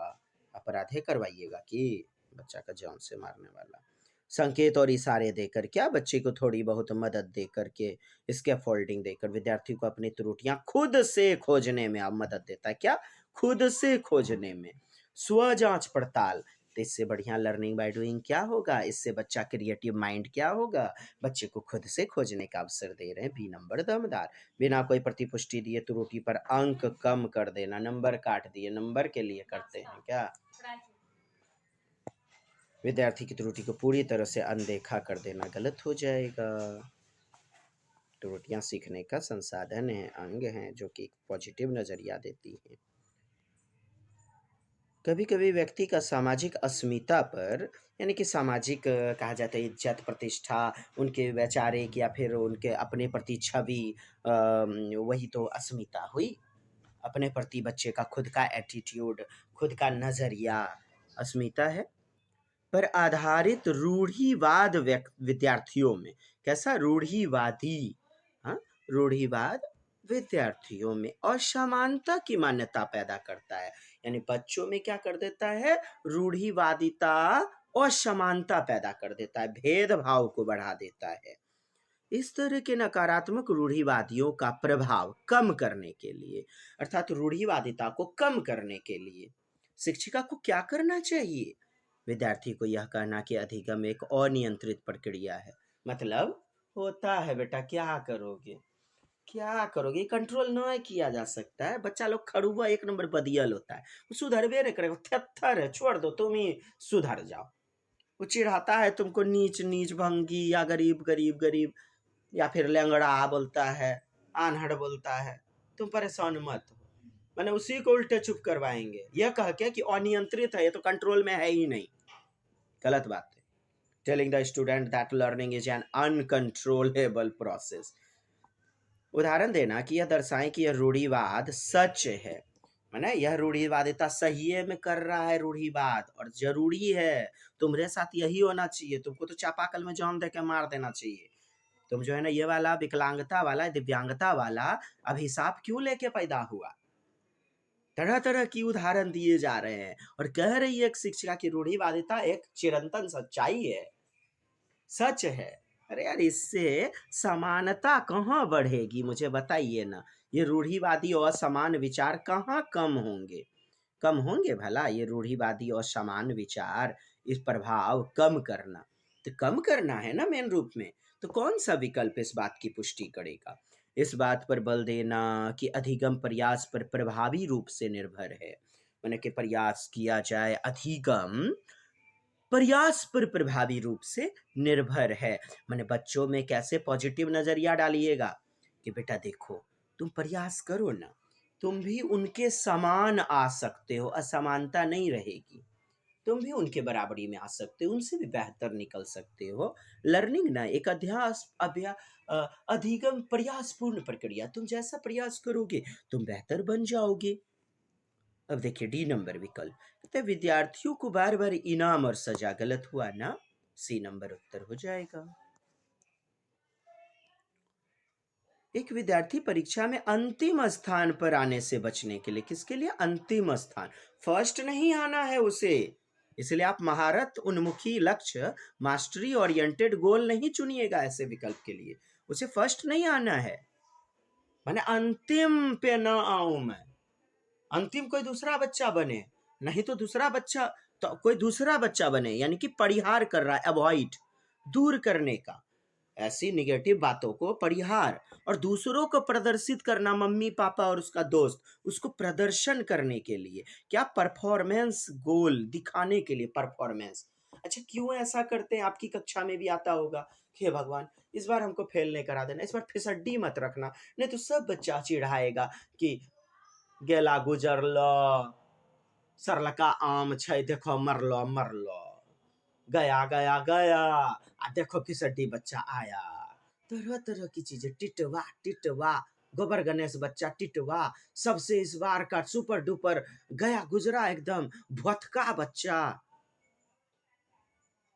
अपराधे करवाइएगा कि बच्चा का जान से मारने वाला। संकेत और इशारे देकर, क्या बच्चे को थोड़ी बहुत मदद दे करके, इसके फोल्डिंग देकर विद्यार्थी को अपनी त्रुटियां खुद से खोजने में अब मदद देता है। क्या? खुद से खोजने में। स्व जांच पड़ताल। तो इससे बढ़िया लर्निंग बाय डूइंग क्या होगा? इससे बच्चा क्रिएटिव माइंड क्या होगा? बच्चे को खुद से खोजने का अवसर दे रहे हैं। बी नंबर दमदार। बिना कोई प्रतिपुष्टि दिए त्रुटि पर अंक कम कर देना, नंबर काट दिए, नंबर के लिए करते हैं क्या? विद्यार्थी की त्रुटि को पूरी तरह से अनदेखा कर देना गलत हो जाएगा। त्रुटियां सीखने का संसाधन है, अंग हैं, जो कि पॉजिटिव नजरिया देती हैं। कभी कभी व्यक्ति का सामाजिक अस्मिता पर, यानी कि सामाजिक कहा जाता है इज्जत प्रतिष्ठा, उनके वैचारिक या फिर उनके अपने प्रति छवि, वही तो अस्मिता हुई। अपने प्रति बच्चे का खुद का एटीट्यूड, खुद का नजरिया अस्मिता है, पर आधारित रूढ़िवाद विद्यार्थियों में। कैसा? रूढ़िवादी। हाँ, रूढ़िवाद विद्यार्थियों में असमानता की मान्यता पैदा करता है। यानी बच्चों में क्या कर देता है? रूढ़िवादिता, असमानता पैदा कर देता है, भेदभाव को बढ़ा देता है। इस तरह के नकारात्मक रूढ़िवादियों का प्रभाव कम करने के लिए, अर्थात रूढ़िवादिता को कम करने के लिए शिक्षिका को क्या करना चाहिए? विद्यार्थी को यह कहना कि अधिगम एक अनियंत्रित प्रक्रिया है। मतलब होता है बेटा, क्या करोगे, क्या करोगे, कंट्रोल नहीं किया जा सकता है। बच्चा लोग खड़ुआ 1 नंबर बदियल होता है, वो सुधरबे नहीं करेगा, थेथर है, छोड़ दो, तुम ही सुधर जाओ। वो चिढ़ाता है तुमको नीच नीच भंगी, या गरीब गरीब गरीब, या फिर लंगड़ा बोलता है, आन्हड़ बोलता है। तुम परेशान मत हो, मैंने उसी को उल्टे चुप करवाएंगे, यह कह के कि अनियंत्रित है, ये तो कंट्रोल में है ही नहीं। गलत बात है। Telling the student that learning is an uncontrollable process. उदाहरण देना कि यह दर्शाएं कि यह रूढ़िवाद सच है, माने यह रूढ़िवादिता सही में कर रहा है रूढ़िवाद, और जरूरी है, तुम्हारे साथ यही होना चाहिए, तुमको तो चापाकल में जान दे के मार देना चाहिए। तुम जो है ना, ये वाला विकलांगता वाला, दिव्यांगता वाला अभिशाप क्यों लेके पैदा हुआ? तरह तरह की उदाहरण दिए जा रहे हैं, और कह रही है एक शिक्षिका की रूढ़िवादिता एक चिरंतन सच्चाई है, सच है। अरे यार, इससे समानता कहाँ बढ़ेगी, मुझे बताइए ना। ये रूढ़िवादी और समान विचार कहाँ कम होंगे? कम होंगे भला? ये रूढ़िवादी और समान विचार, इस प्रभाव कम करना, तो कम करना है ना मेन रूप में। तो कौन सा विकल्प इस बात की पुष्टि करेगा? इस बात पर बल देना कि अधिगम प्रयास पर प्रभावी रूप से निर्भर है, माने कि प्रयास किया जाए, अधिगम प्रयास पर प्रभावी रूप से निर्भर है। मैंने बच्चों में कैसे पॉजिटिव नजरिया डालिएगा कि बेटा देखो, तुम प्रयास करो ना, तुम भी उनके समान आ सकते हो, असमानता नहीं रहेगी, तुम भी उनके बराबरी में आ सकते हो, उनसे भी बेहतर निकल सकते हो। लर्निंग ना एक अधिगम प्रयासपूर्ण प्रक्रिया, तुम जैसा प्रयास करोगे तुम बेहतर बन जाओगे। अब देखिए D नंबर विकल्प, कहते हैं विद्यार्थियों को बार बार इनाम और सजा, गलत हुआ ना, C नंबर उत्तर हो जाएगा। एक विद्यार्थी परीक्षा में अंतिम स्थान पर आने से बचने के लिए, किसके लिए अंतिम स्थान, फर्स्ट नहीं आना है उसे, इसलिए आप महारत उन्मुखी लक्ष्य, मास्टरी ओरिएंटेड गोल नहीं चुनिएगा ऐसे विकल्प के लिए, उसे फर्स्ट नहीं आना है। माने अंतिम पे ना आऊं मैं, अंतिम कोई दूसरा बच्चा बने, नहीं तो दूसरा बच्चा, तो कोई दूसरा बच्चा बने, यानी कि परिहार कर रहा है, अवॉइड, दूर करने का, ऐसी निगेटिव बातों को परिहार, और दूसरों को प्रदर्शित करना, मम्मी पापा और उसका दोस्त, उसको प्रदर्शन करने के लिए, क्या परफॉर्मेंस गोल दिखाने के लिए, परफॉर्मेंस। अच्छा, क्यों ऐसा करते हैं? आपकी कक्षा में भी आता होगा, हे भगवान इस बार हमको फेल नहीं करा देना, इस बार फिसड्डी मत रखना, नहीं तो सब बच्चा चिढ़ाएगा कि गेला गुजरल, सरलका आम छै देखो मरलो मरलो, गया गया गया, आ देखो फिसड्डी बच्चा आया। तरह तरह की चीजें, टिटवा टिटवा, गोबर गणेश बच्चा टिटवा, सबसे इस बार का सुपर डुपर गया गुजरा एकदम भथका बच्चा।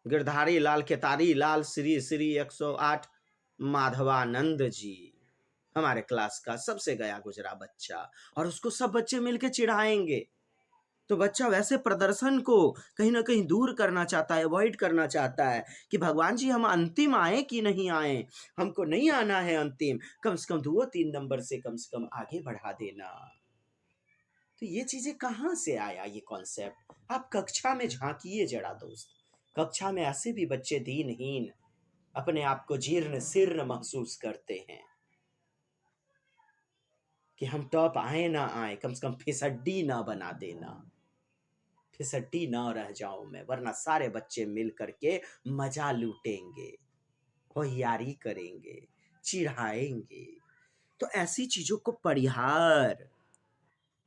गिरधारी लाल केतारी लाल श्री श्री 108 माधवानंद जी, हमारे क्लास का सबसे गया गुजरा बच्चा, और उसको सब बच्चे मिलके चिढ़ाएंगे। तो बच्चा वैसे प्रदर्शन को कहीं ना कहीं दूर करना चाहता है, अवॉइड करना चाहता है कि भगवान जी हम अंतिम आए कि नहीं आए, हमको नहीं आना है अंतिम, कम से कम 2-3 नंबर से कम आगे बढ़ा देना। तो ये चीजें कहाँ से आया ये कॉन्सेप्ट? आप कक्षा में झांकिए जरा दोस्त, कक्षा में ऐसे भी बच्चे दीनहीन अपने आप को जीर्ण शीर्ण महसूस करते हैं कि हम टॉप आए ना आए, कम से कम फिसड्डी ना बना देना, फिसड्डी ना रह जाऊं मैं, वरना सारे बच्चे मिल करके मजा लूटेंगे, होशियारी करेंगे, चिढ़ाएंगे। तो ऐसी चीजों को परिहार,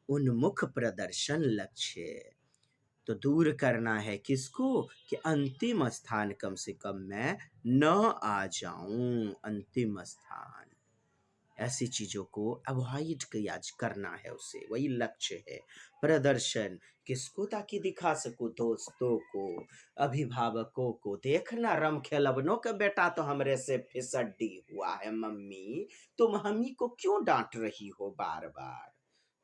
उन्मुख प्रदर्शन लक्ष्य तो दूर करना है किसको, कि अंतिम स्थान कम से कम मैं न आ जाऊं, अंतिम स्थान। ऐसी चीजों को अवॉइड किया करना है, उसे वही लक्ष्य है। प्रदर्शन किसको, ताकि दिखा सकूं दोस्तों को, अभिभावकों को, देखना रम खेलबनों के बेटा तो हमरे से फिसड्डी हुआ है मम्मी, तुम हमी को क्यों डांट रही हो बार बार।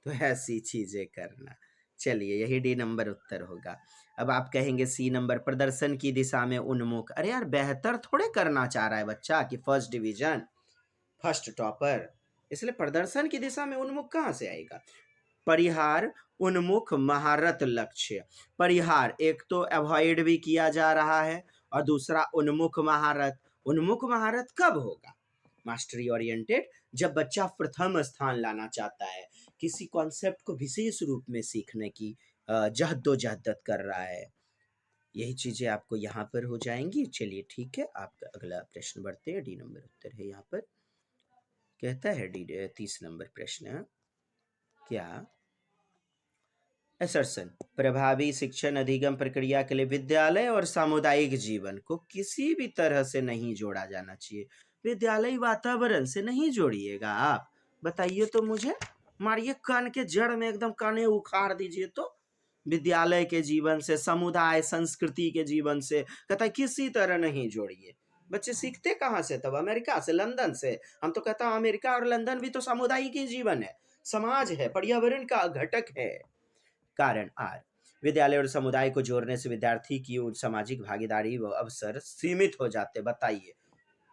तो ऐसी चीजें करना। चलिए यही डी नंबर उत्तर होगा। अब आप कहेंगे सी नंबर, प्रदर्शन की दिशा में उन्मुख। अरे यार बेहतर थोड़े करना चाह रहा है बच्चा कि फर्स्ट डिवीजन, फर्स्ट टॉपर, इसलिए प्रदर्शन की दिशा में उन्मुख कहाँ से आएगा। परिहार उन्मुख महारत लक्ष्य, परिहार एक तो अवॉइड भी किया जा रहा है, और दूसरा उन्मुख महारत। उन्मुख महारत कब होगा, मास्टरी ओरिएंटेड, जब बच्चा प्रथम स्थान लाना चाहता है, किसी कॉन्सेप्ट को विशेष रूप में सीखने की जहदोजहद कर रहा है। यही चीजें आपको यहाँ पर हो जाएंगी। चलिए ठीक है, आपका अगला प्रश्न बढ़ते हैं। डी नंबर उत्तर है यहाँ पर, कहता है डी 30 नंबर प्रश्न, क्या असर्सन प्रभावी शिक्षण अधिगम प्रक्रिया के लिए विद्यालय और सामुदायिक जीवन को किसी भी तरह से नहीं जोड़ा जाना चाहिए। विद्यालय वातावरण से नहीं जोड़िएगा आप, बताइए तो मुझे, मारिए कान के जड़ में एकदम, काने उखाड़ दीजिए तो। विद्यालय के जीवन से, समुदाय संस्कृति के जीवन से कहता है किसी तरह नहीं जोड़िए। बच्चे सीखते कहाँ से तब, अमेरिका से, लंदन से। हम तो कहता हूँ अमेरिका और लंदन भी तो सामुदायिक ही जीवन है, समाज है, पर्यावरण का घटक है। कारण आर, विद्यालय और समुदाय को जोड़ने से विद्यार्थी की सामाजिक भागीदारी व अवसर सीमित हो जाते। बताइए,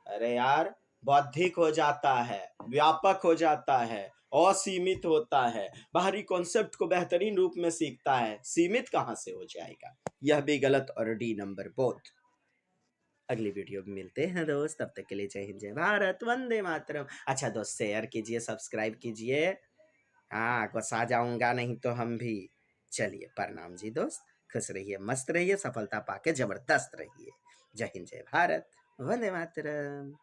अरे यार बौद्धिक हो जाता है, व्यापक हो जाता है, असीमित होता है, बाहरी कॉन्सेप्ट को बेहतरीन रूप में सीखता है, सीमित कहां से हो जाएगा। यह भी गलत, और डी नंबर बोथ। अगली वीडियो में मिलते हैं दोस्त, तब तक के लिए जय हिंद जय भारत, वंदे मातरम। अच्छा दोस्त शेयर कीजिए, सब्सक्राइब कीजिए। हाँ गुस्सा जाऊंगा नहीं तो हम भी। चलिए प्रणाम जी दोस्त, खुश रहिए, मस्त रहिए, सफलता पाके जबरदस्त रहिए। जय हिंद जय भारत, वंदे मातरम।